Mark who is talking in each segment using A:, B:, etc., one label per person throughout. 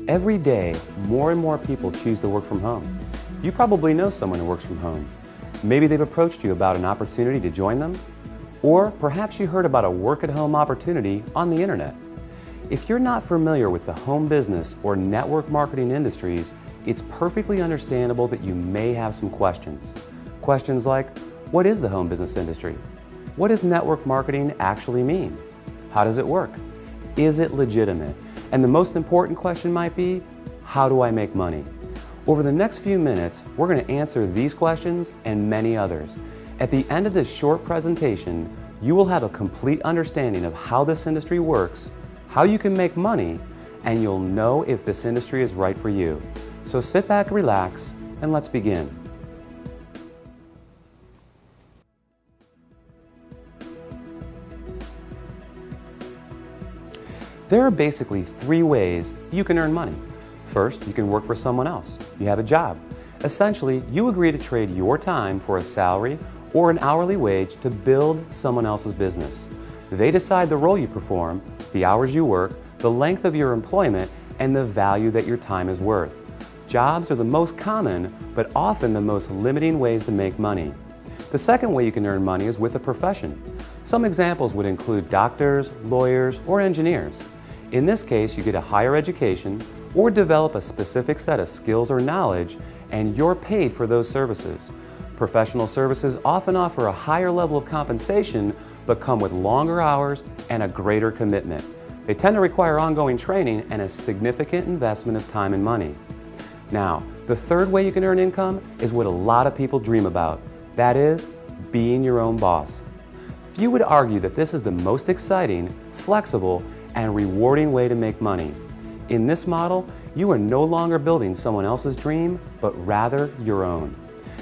A: Every day, more and more people choose to work from home. You probably know someone who works from home. Maybe they've approached you about an opportunity to join them, or perhaps you heard about a work-at-home opportunity on the internet. If you're not familiar with the home business or network marketing industries, it's perfectly understandable that you may have some questions. Questions like, what is the home business industry? What does network marketing actually mean? How does it work? Is it legitimate? And the most important question might be, how do I make money? Over the next few minutes, we're going to answer these questions and many others. At the end of this short presentation, you will have a complete understanding of how this industry works, how you can make money, and you'll know if this industry is right for you. So sit back, relax, and let's begin. There are basically three ways you can earn money. First, you can work for someone else. You have a job. Essentially, you agree to trade your time for a salary or an hourly wage to build someone else's business. They decide the role you perform, the hours you work, the length of your employment, and the value that your time is worth. Jobs are the most common, but often the most limiting ways to make money. The second way you can earn money is with a profession. Some examples would include doctors, lawyers, or engineers. In this case, you get a higher education or develop a specific set of skills or knowledge, and you're paid for those services. Professional services often offer a higher level of compensation, but come with longer hours and a greater commitment. They tend to require ongoing training and a significant investment of time and money. Now, the third way you can earn income is what a lot of people dream about. That is, being your own boss. Few would argue that this is the most exciting, flexible, and rewarding way to make money. In this model, you are no longer building someone else's dream, but rather your own.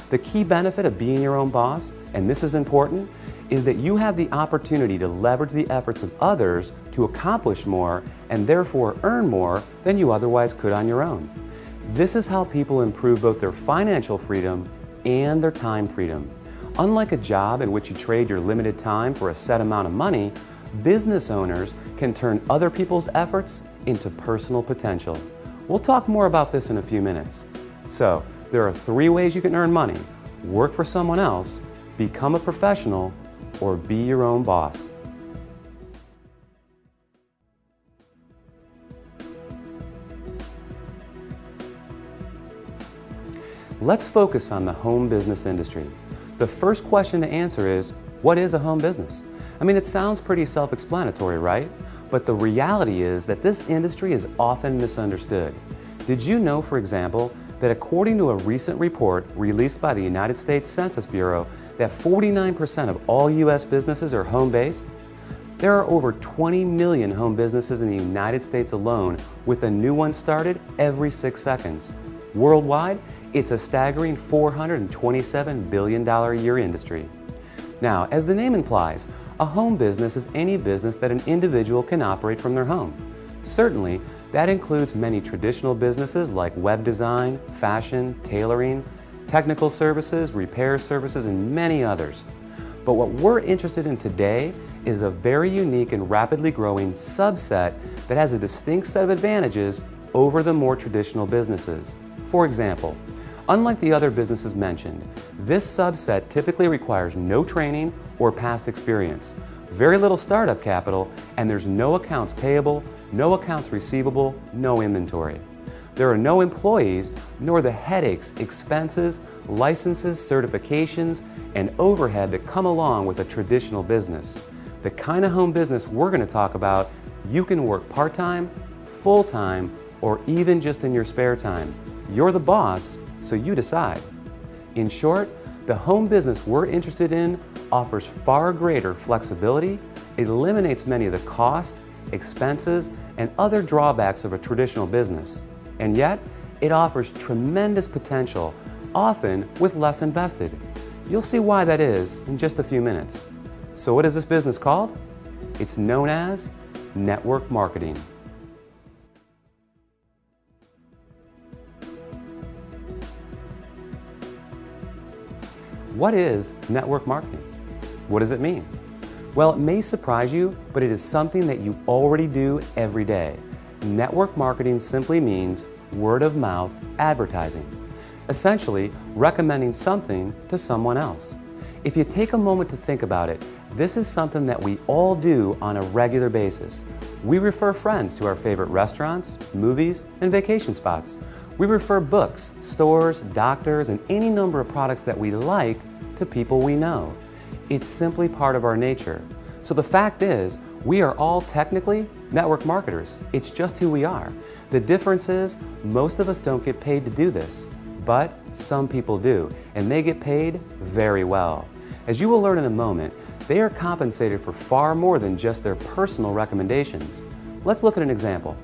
A: The key benefit of being your own boss, and this is important, is that you have the opportunity to leverage the efforts of others to accomplish more and therefore earn more than you otherwise could on your own. This is how people improve both their financial freedom and their time freedom. Unlike a job in which you trade your limited time for a set amount of money, business owners can turn other people's efforts into personal potential. We'll talk more about this in a few minutes. So, there are three ways you can earn money: work for someone else, become a professional, or be your own boss. Let's focus on the home business industry. The first question to answer is, what is a home business? I mean, it sounds pretty self-explanatory, right? But the reality is that this industry is often misunderstood. Did you know, for example, that according to a recent report released by the United States Census Bureau, that 49% of all U.S. businesses are home-based? There are over 20 million home businesses in the United States alone, with a new one started every 6 seconds. Worldwide, it's a staggering $427 billion a year industry. Now, as the name implies, a home business is any business that an individual can operate from their home. Certainly, that includes many traditional businesses like web design, fashion, tailoring, technical services, repair services, and many others. But what we're interested in today is a very unique and rapidly growing subset that has a distinct set of advantages over the more traditional businesses. For example, unlike the other businesses mentioned, this subset typically requires no training or past experience, very little startup capital, and there's no accounts payable, no accounts receivable, no inventory. There are no employees, nor the headaches, expenses, licenses, certifications, and overhead that come along with a traditional business. The kind of home business we're going to talk about, you can work part-time, full-time, or even just in your spare time. You're the boss, so you decide. In short, the home business we're interested in offers far greater flexibility, eliminates many of the costs, expenses, and other drawbacks of a traditional business. And yet, it offers tremendous potential, often with less invested. You'll see why that is in just a few minutes. So what is this business called? It's known as network marketing. What is network marketing? What does it mean? Well, it may surprise you, but it is something that you already do every day. network marketing simply means word-of-mouth advertising, essentially recommending something to someone else. If you take a moment to think about it, this is something that we all do on a regular basis. We refer friends to our favorite restaurants, movies, and vacation spots. We refer books, stores, doctors, and any number of products that we like to people we know. It's simply part of our nature. So the fact is, we are all technically network marketers. It's just who we are. The difference is, most of us don't get paid to do this, but some people do, and they get paid very well. As you will learn in a moment, they are compensated for far more than just their personal recommendations. Let's look at an example.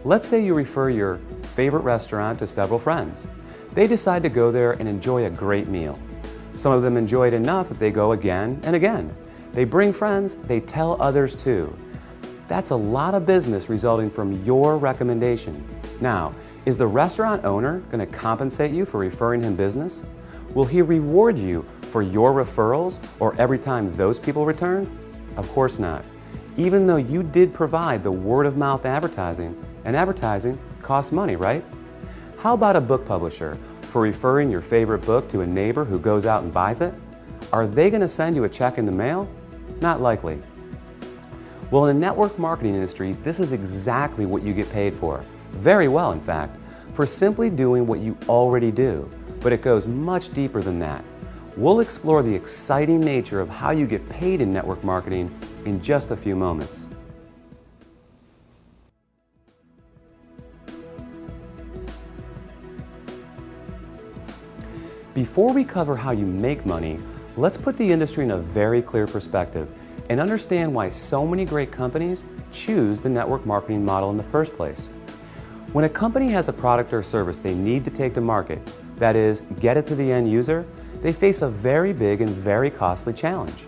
A: Let's say you refer your favorite restaurant to several friends. They decide to go there and enjoy a great meal. Some of them enjoy it enough that they go again and again. They bring friends, they tell others too. That's a lot of business resulting from your recommendation. Now, is the restaurant owner going to compensate you for referring him business? Will he reward you for your referrals or every time those people return? Of course not. Even though you did provide the word-of-mouth advertising, and advertising costs money, right? How about a book publisher for referring your favorite book to a neighbor who goes out and buys it? Are they going to send you a check in the mail? Not likely. Well, in the network marketing industry, this is exactly what you get paid for. Very well, in fact, for simply doing what you already do. But it goes much deeper than that. We'll explore the exciting nature of how you get paid in network marketing in just a few moments. Before we cover how you make money, let's put the industry in a very clear perspective and understand why so many great companies choose the network marketing model in the first place. When a company has a product or service they need to take to market, that is, get it to the end user, they face a very big and very costly challenge.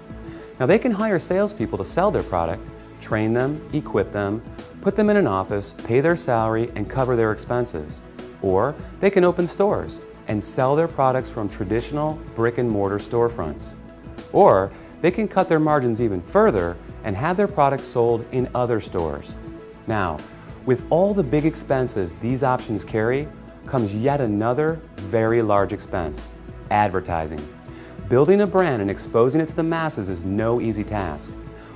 A: Now, they can hire salespeople to sell their product, train them, equip them, put them in an office, pay their salary, and cover their expenses. Or they can open stores and sell their products from traditional brick-and-mortar storefronts. Or they can cut their margins even further and have their products sold in other stores. Now, with all the big expenses these options carry, comes yet another very large expense: advertising. Building a brand and exposing it to the masses is no easy task.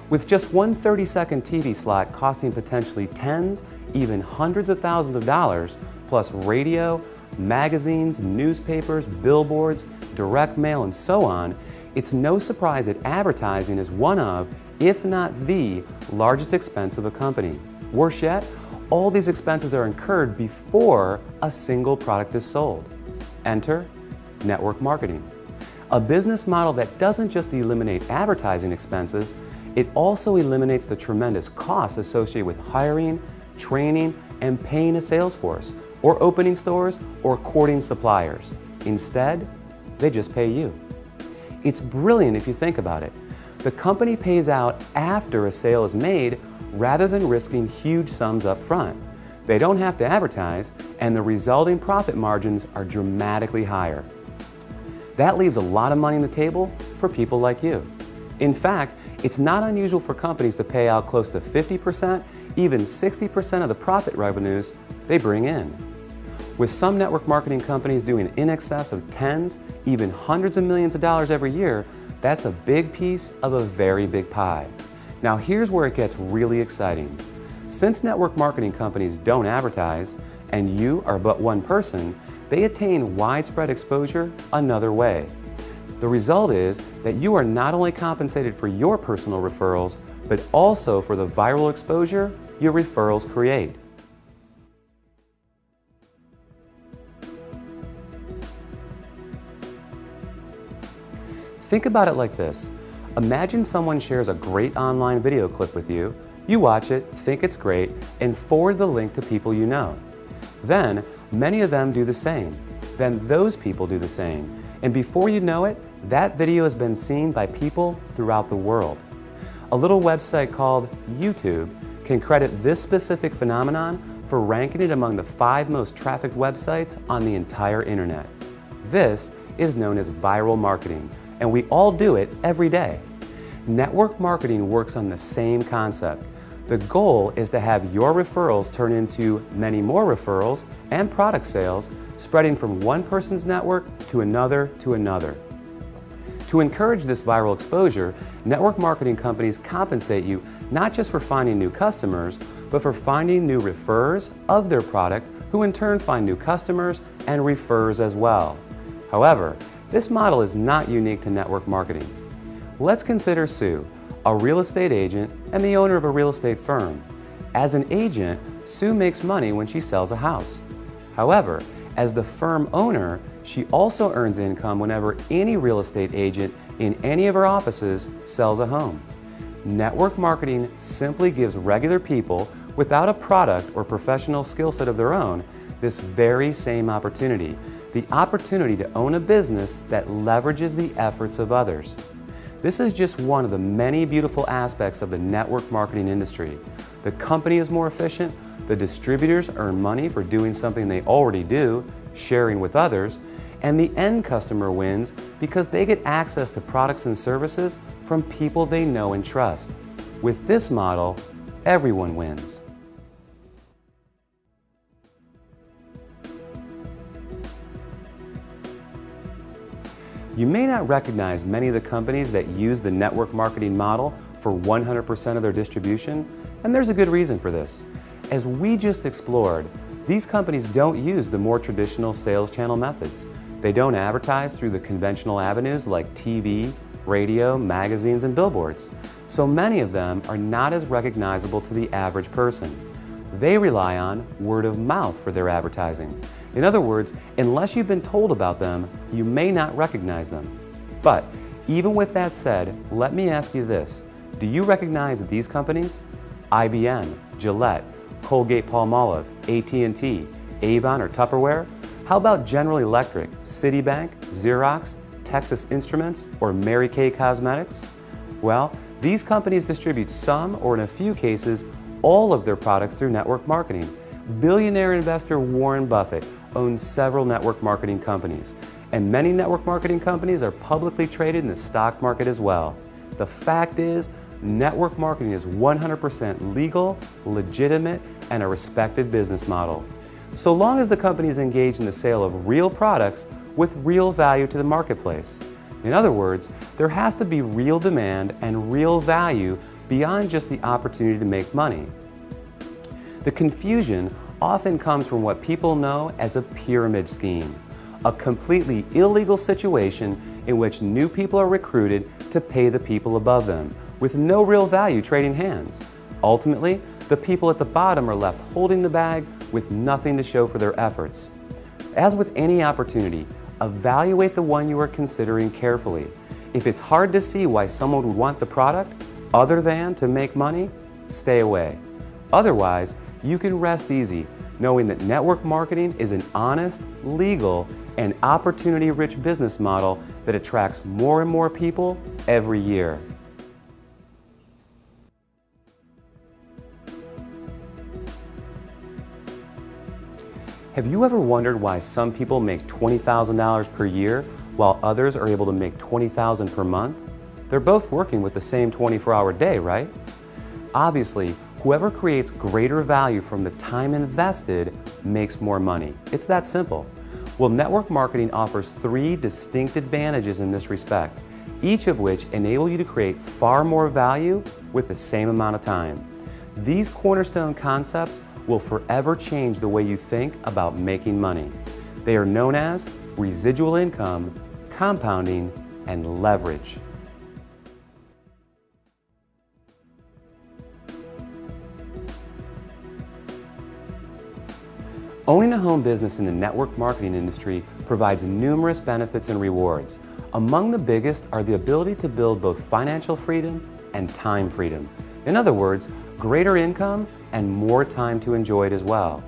A: With just one 30-second TV slot costing potentially tens, even hundreds of thousands of dollars, plus radio, magazines, newspapers, billboards, direct mail, and so on, it's no surprise that advertising is one of, if not the, largest expense of a company. Worse yet, all these expenses are incurred before a single product is sold. Enter network marketing. A business model that doesn't just eliminate advertising expenses, it also eliminates the tremendous costs associated with hiring, training, and paying a sales force, or opening stores, or courting suppliers. Instead, they just pay you. It's brilliant if you think about it. The company pays out after a sale is made rather than risking huge sums up front. They don't have to advertise, and the resulting profit margins are dramatically higher. That leaves a lot of money on the table for people like you. In fact, it's not unusual for companies to pay out close to 50%, even 60% of the profit revenues they bring in. With some network marketing companies doing in excess of tens, even hundreds of millions of dollars every year, that's a big piece of a very big pie. Now here's where it gets really exciting. Since network marketing companies don't advertise, and you are but one person, they attain widespread exposure another way. The result is that you are not only compensated for your personal referrals, but also for the viral exposure your referrals create. Think about it like this. Imagine someone shares a great online video clip with you. You watch it, think it's great, and forward the link to people you know. Then, many of them do the same. Then those people do the same. And before you know it, that video has been seen by people throughout the world. A little website called YouTube can credit this specific phenomenon for ranking it among the 5 most trafficked websites on the entire internet. This is known as viral marketing, and we all do it every day. Network marketing works on the same concept. The goal is to have your referrals turn into many more referrals and product sales, spreading from one person's network to another to another. To encourage this viral exposure, network marketing companies compensate you not just for finding new customers, but for finding new referrers of their product, who in turn find new customers and refers as well. However, this model is not unique to network marketing. Let's consider Sue, a real estate agent and the owner of a real estate firm. As an agent, Sue makes money when she sells a house. However, as the firm owner, she also earns income whenever any real estate agent in any of her offices sells a home. Network marketing simply gives regular people without a product or professional skill set of their own this very same opportunity, the opportunity to own a business that leverages the efforts of others. This is just one of the many beautiful aspects of the network marketing industry. The company is more efficient, the distributors earn money for doing something they already do, sharing with others, and the end customer wins because they get access to products and services from people they know and trust. With this model, everyone wins. You may not recognize many of the companies that use the network marketing model for 100% of their distribution, and there's a good reason for this. As we just explored, these companies don't use the more traditional sales channel methods. They don't advertise through the conventional avenues like TV, radio, magazines, and billboards. So many of them are not as recognizable to the average person. They rely on word of mouth for their advertising. In other words, unless you've been told about them, you may not recognize them. But even with that said, let me ask you this. Do you recognize these companies? IBM, Gillette, Colgate-Palmolive, AT&T, Avon or Tupperware? How about General Electric, Citibank, Xerox, Texas Instruments, or Mary Kay Cosmetics? Well, these companies distribute some, or in a few cases, all of their products through network marketing. Billionaire investor Warren Buffett owns several network marketing companies, and many network marketing companies are publicly traded in the stock market as well. The fact is, network marketing is 100% legal, legitimate, and a respected business model. So long as the company is engaged in the sale of real products with real value to the marketplace. In other words, there has to be real demand and real value beyond just the opportunity to make money. The confusion often comes from what people know as a pyramid scheme, a completely illegal situation in which new people are recruited to pay the people above them, with no real value trading hands. Ultimately, the people at the bottom are left holding the bag with nothing to show for their efforts. As with any opportunity, evaluate the one you are considering carefully. If it's hard to see why someone would want the product other than to make money, stay away. Otherwise, you can rest easy knowing that network marketing is an honest, legal, and opportunity-rich business model that attracts more and more people every year. Have you ever wondered why some people make $20,000 per year while others are able to make $20,000 per month? They're both working with the same 24-hour day, right? Obviously, whoever creates greater value from the time invested makes more money. It's that simple. Well, network marketing offers 3 distinct advantages in this respect, each of which enable you to create far more value with the same amount of time. These cornerstone concepts will forever change the way you think about making money. They are known as residual income, compounding, and leverage. Owning a home business in the network marketing industry provides numerous benefits and rewards. Among the biggest are the ability to build both financial freedom and time freedom. In other words, greater income and more time to enjoy it as well.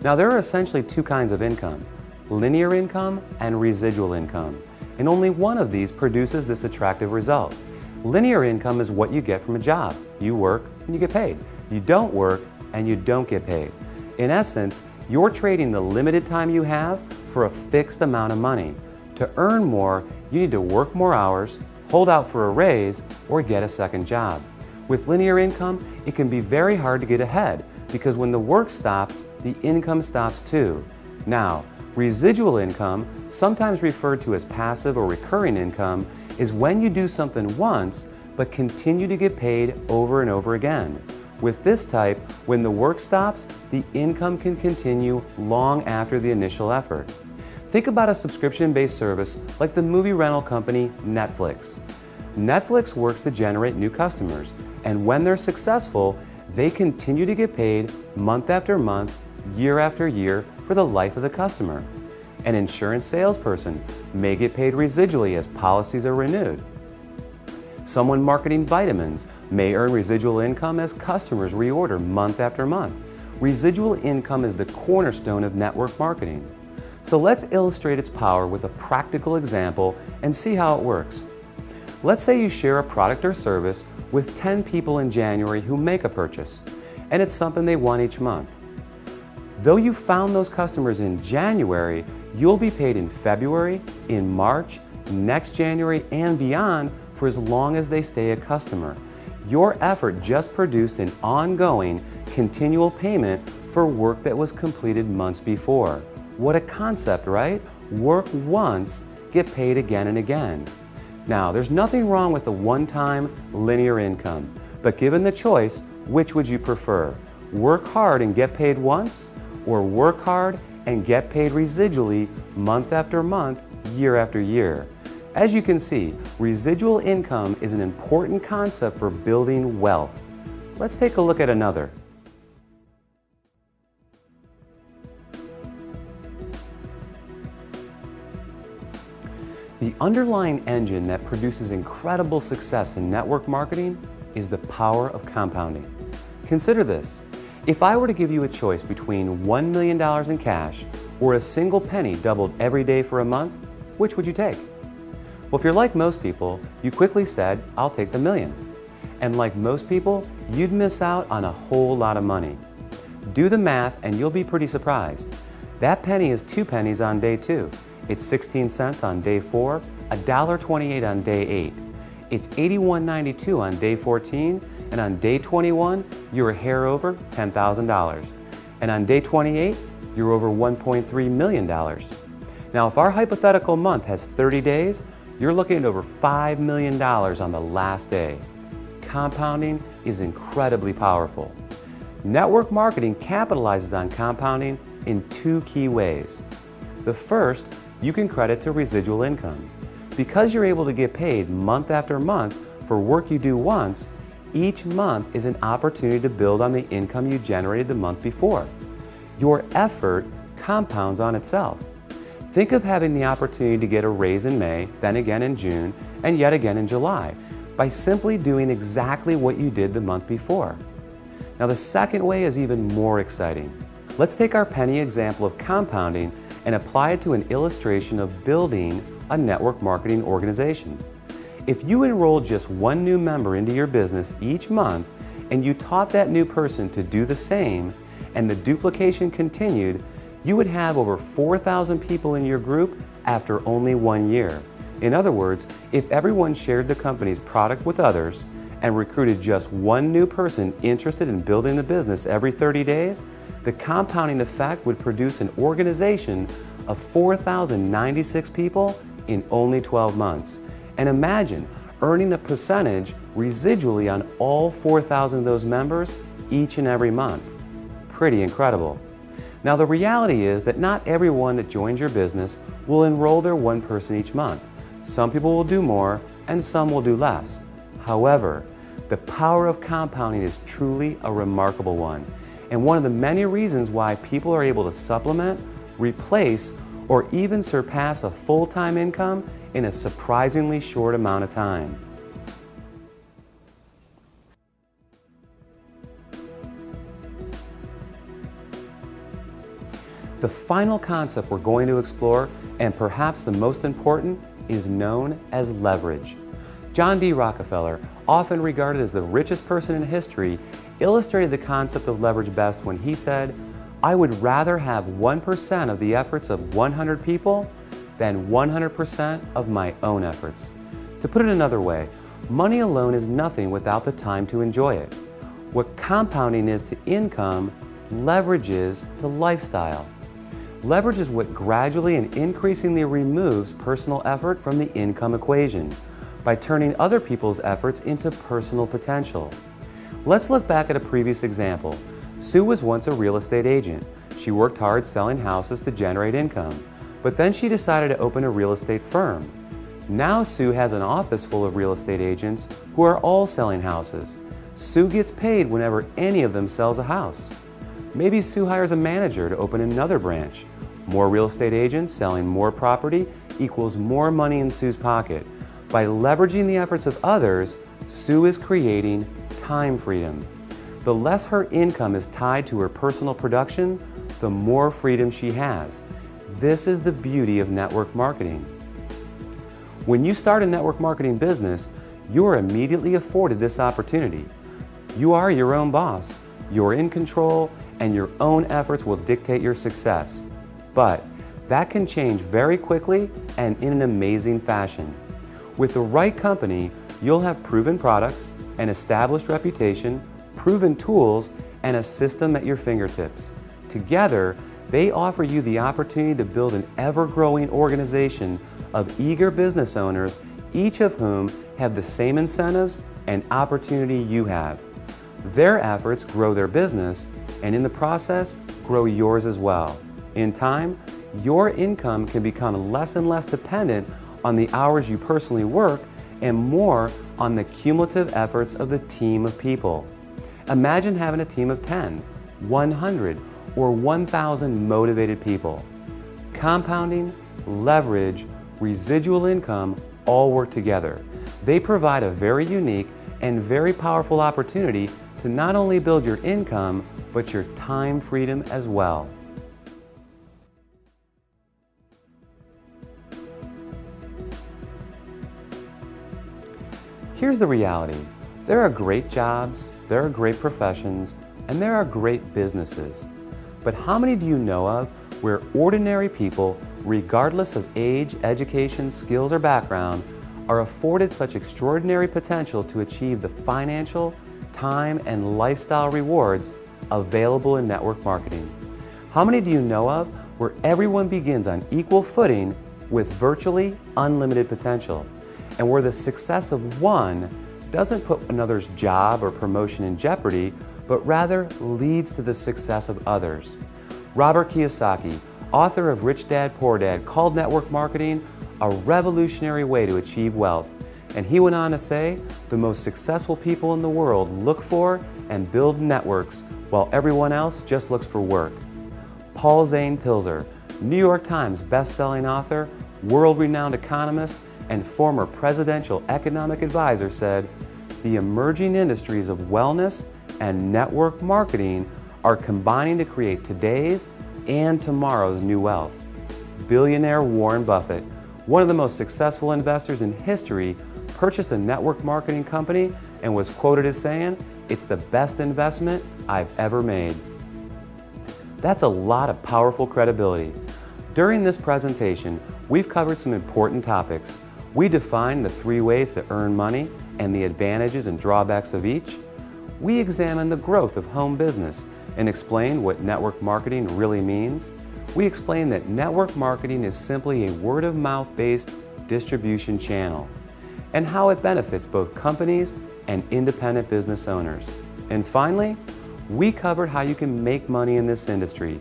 A: Now, there are essentially 2 kinds of income, linear income and residual income, and only one of these produces this attractive result. Linear income is what you get from a job. You work and you get paid. You don't work and you don't get paid. In essence, you're trading the limited time you have for a fixed amount of money. To earn more, you need to work more hours, hold out for a raise, or get a second job. With linear income, it can be very hard to get ahead because when the work stops, the income stops too. Now, residual income, sometimes referred to as passive or recurring income, is when you do something once but continue to get paid over and over again. With this type, when the work stops, the income can continue long after the initial effort. Think about a subscription-based service like the movie rental company Netflix. Netflix works to generate new customers, and when they're successful, they continue to get paid month after month, year after year for the life of the customer. An insurance salesperson may get paid residually as policies are renewed. Someone marketing vitamins may earn residual income as customers reorder month after month. Residual income is the cornerstone of network marketing. So let's illustrate its power with a practical example and see how it works. Let's say you share a product or service with 10 people in January who make a purchase, and it's something they want each month. Though you found those customers in January, you'll be paid in February, in March, next January, and beyond for as long as they stay a customer. Your effort just produced an ongoing, continual payment for work that was completed months before. What a concept, right? Work once, get paid again and again. Now, there's nothing wrong with the one-time linear income, but given the choice, which would you prefer? Work hard and get paid once, or work hard and get paid residually month after month, year after year? As you can see, residual income is an important concept for building wealth. Let's take a look at another. The underlying engine that produces incredible success in network marketing is the power of compounding. Consider this. If I were to give you a choice between $1 million in cash or a single penny doubled every day for a month, which would you take? Well, if you're like most people, you quickly said, I'll take the million. And like most people, you'd miss out on a whole lot of money. Do the math and you'll be pretty surprised. That penny is 2 pennies on day 2. It's 16 cents on day 4, $1.28 on day 8. It's $81.92 on day 14, and on day 21, you're a hair over $10,000. And on day 28, you're over $1.3 million. Now, if our hypothetical month has 30 days, you're looking at over $5 million on the last day. Compounding is incredibly powerful. Network marketing capitalizes on compounding in 2 key ways. The first, you can credit to residual income. Because you're able to get paid month after month for work you do once, each month is an opportunity to build on the income you generated the month before. Your effort compounds on itself. Think of having the opportunity to get a raise in May, then again in June, and yet again in July, by simply doing exactly what you did the month before. Now, the second way is even more exciting. Let's take our penny example of compounding and apply it to an illustration of building a network marketing organization. If you enrolled just 1 new member into your business each month and you taught that new person to do the same and the duplication continued, you would have over 4,000 people in your group after only 1 year. In other words, if everyone shared the company's product with others and recruited just 1 new person interested in building the business every 30 days, the compounding effect would produce an organization of 4,096 people in only 12 months. And imagine earning a percentage residually on all 4,000 of those members each and every month. Pretty incredible. Now, the reality is that not everyone that joins your business will enroll their 1 person each month. Some people will do more and some will do less. However, the power of compounding is truly a remarkable one, and one of the many reasons why people are able to supplement, replace, or even surpass a full-time income in a surprisingly short amount of time. The final concept we're going to explore, and perhaps the most important, is known as leverage. John D. Rockefeller, often regarded as the richest person in history, illustrated the concept of leverage best when he said, "I would rather have 1% of the efforts of 100 people than 100% of my own efforts." To put it another way, Money alone is nothing without the time to enjoy it. What compounding is to income, leverage is to lifestyle. Leverage is what gradually and increasingly removes personal effort from the income equation by turning other people's efforts into personal potential. Let's look back at a previous example. Sue was once a real estate agent. She worked hard selling houses to generate income, but then she decided to open a real estate firm. Now Sue has an office full of real estate agents who are all selling houses. Sue gets paid whenever any of them sells a house. Maybe Sue hires a manager to open another branch. More real estate agents selling more property equals more money in Sue's pocket. By leveraging the efforts of others, Sue is creating time freedom. The less her income is tied to her personal production, the more freedom she has. This is the beauty of network marketing. When you start a network marketing business, you are immediately afforded this opportunity. You are your own boss, you're in control, and your own efforts will dictate your success. But that can change very quickly and in an amazing fashion. With the right company, you'll have proven products, an established reputation, proven tools, and a system at your fingertips. Together, they offer you the opportunity to build an ever-growing organization of eager business owners, each of whom have the same incentives and opportunity you have. Their efforts grow their business, and in the process, grow yours as well. In time, your income can become less and less dependent on the hours you personally work and more on the cumulative efforts of the team of people. Imagine having a team of 10, 100, or 1,000 motivated people. Compounding, leverage, residual income all work together. They provide a very unique and very powerful opportunity to not only build your income, but your time freedom as well. Here's the reality. There are great jobs, there are great professions, and there are great businesses. But how many do you know of where ordinary people, regardless of age, education, skills, or background, are afforded such extraordinary potential to achieve the financial, time, and lifestyle rewards available in network marketing? How many do you know of where everyone begins on equal footing with virtually unlimited potential, and where the success of one doesn't put another's job or promotion in jeopardy, but rather leads to the success of others? Robert Kiyosaki, author of Rich Dad, Poor Dad, called network marketing a revolutionary way to achieve wealth. And he went on to say, the most successful people in the world look for and build networks while everyone else just looks for work. Paul Zane Pilzer, New York Times best-selling author, world-renowned economist, and former presidential economic advisor, said, the emerging industries of wellness and network marketing are combining to create today's and tomorrow's new wealth. Billionaire Warren Buffett, one of the most successful investors in history, purchased a network marketing company and was quoted as saying, "It's the best investment I've ever made." That's a lot of powerful credibility. During this presentation, we've covered some important topics. We defined the 3 ways to earn money and the advantages and drawbacks of each. We examined the growth of home business and explained what network marketing really means. We explained that network marketing is simply a word-of-mouth based distribution channel and how it benefits both companies and independent business owners. And finally, we covered how you can make money in this industry,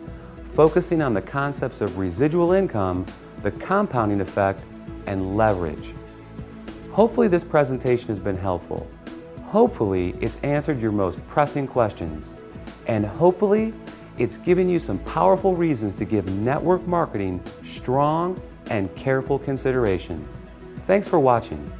A: focusing on the concepts of residual income, the compounding effect, and leverage. Hopefully this presentation has been helpful. Hopefully it's answered your most pressing questions. And hopefully it's given you some powerful reasons to give network marketing strong and careful consideration. Thanks for watching.